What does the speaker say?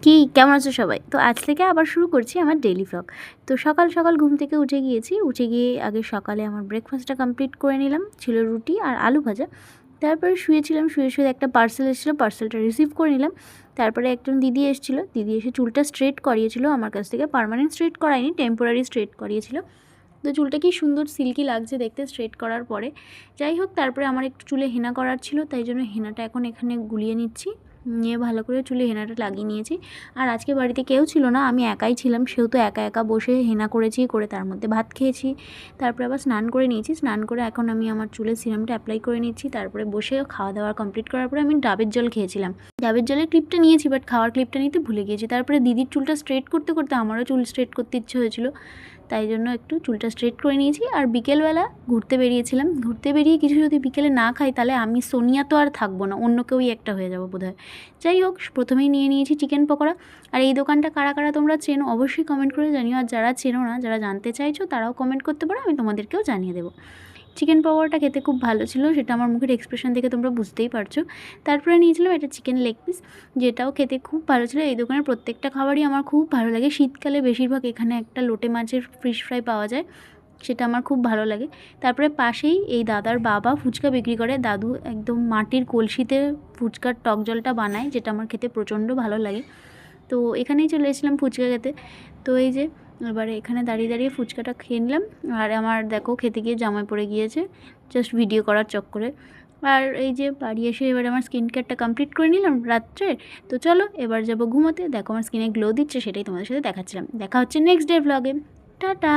কি কেমন আছো সবাই? তো আজ থেকে আবার শুরু করছি আমার ডেইলি ভ্লগ। তো সকাল সকাল ঘুম থেকে উঠে গিয়েছি। উঠে গিয়ে আগে সকালে আমার ব্রেকফাস্টটা কমপ্লিট করে নিলাম। ছিল রুটি আর আলু ভাজা। তারপরে শুয়েছিলাম, শুয়ে একটা পার্সেল এসেছিলো, পার্সেলটা রিসিভ করে নিলাম। তারপরে একজন দিদি এসেছিলো, দিদি এসে চুলটা স্ট্রেট করিয়েছিল আমার কাছ থেকে। পার্মানেন্ট স্ট্রেট করায়নি, টেম্পোরারি স্ট্রেট করিয়েছিল। তো চুলটা কি সুন্দর সিল্কি লাগছে দেখতে স্ট্রেট করার পরে। যাই হোক, তারপরে আমার একটু চুলে হেনা করার ছিল, তাই জন্য হেনাটা এখন এখানে গুলিয়ে নিচ্ছি। নিয়ে ভালো করে চুলে হেনাটা লাগিয়ে নিয়েছি। আর আজকে বাড়িতে কেউ ছিল না, আমি একাই ছিলাম, সেহেতু একা একা বসে হেনা করেছি, করে তার মধ্যে ভাত খেয়েছি। তারপরে আবার স্নান করে নিয়েছি, স্নান করে এখন আমি আমার চুলে সিরামটা অ্যাপ্লাই করে নিচ্ছি। তারপরে বসে খাওয়া দাওয়া কমপ্লিট করার পরে আমি ডাবের জল খেয়েছিলাম। ডাবের জলের ক্লিপটা নিয়েছি, বাট খাওয়ার ক্লিপটা নিতে ভুলে গিয়েছি। তারপরে দিদির চুলটা স্ট্রেট করতে করতে আমারও চুল স্ট্রেট করতে ইচ্ছে হয়েছিল, তাই জন্য একটু চুলটা স্ট্রেট করে নিয়েছি। আর বিকেলবেলা ঘুরতে বেরিয়েছিলাম, ঘুরতে বেরিয়ে কিছু যদি বিকেলে না খাই তাহলে আমি সোনিয়া তো আর থাকবো না, অন্য কেউই একটা হয়ে যাবো বোধহয়। যাই হোক, প্রথমেই নিয়ে নিয়েছি চিকেন পকোড়া। আর এই দোকানটা কারা কারা তোমরা চেনো অবশ্যই কমেন্ট করে জানিও, আর যারা চেনো না, যারা জানতে চাইছো তারাও কমেন্ট করতে পারো, আমি তোমাদেরকেও জানিয়ে দেবো। চিকেন পকোড়াটা খেতে খুব ভালো ছিল, সেটা আমার মুখের এক্সপ্রেশন দেখে তোমরা বুঝতেই পারছো। তারপরে নিয়েছিলাম এটা চিকেন লেগ পিস, যেটাও খেতে খুব ভালো ছিল। এই দোকানের প্রত্যেকটা খাবারই আমার খুব ভালো লাগে। শীতকালে বেশিরভাগ এখানে একটা লোটে মাছের ফিশ ফ্রাই পাওয়া যায়, সেটা আমার খুব ভালো লাগে। তারপরে পাশেই এই দাদার বাবা ফুচকা বিক্রি করে। দাদু একদম মাটির কলসিতে ফুচকার টক জলটা বানায়, যেটা আমার খেতে প্রচণ্ড ভালো লাগে। তো এখানেই চলে এসেছিলাম ফুচকা খেতে। তো এই যে এবারে এখানে দাঁড়িয়ে দাঁড়িয়ে ফুচকাটা খেয়ে নিলাম। আর আমার দেখো খেতে গিয়ে জামাই পড়ে গিয়েছে, জাস্ট ভিডিও করার চক্করে। আর এই যে বাড়ি এসে এবার আমার স্কিন কেয়ারটা কমপ্লিট করে নিলাম রাত্রে। তো চলো এবার যাবো ঘুমোতে। দেখো আমার স্কিনে গ্লো দিচ্ছে, সেটাই তোমাদের সাথে দেখাচ্ছিলাম। দেখা হচ্ছে নেক্সট ডে ভ্লগে। টাটা।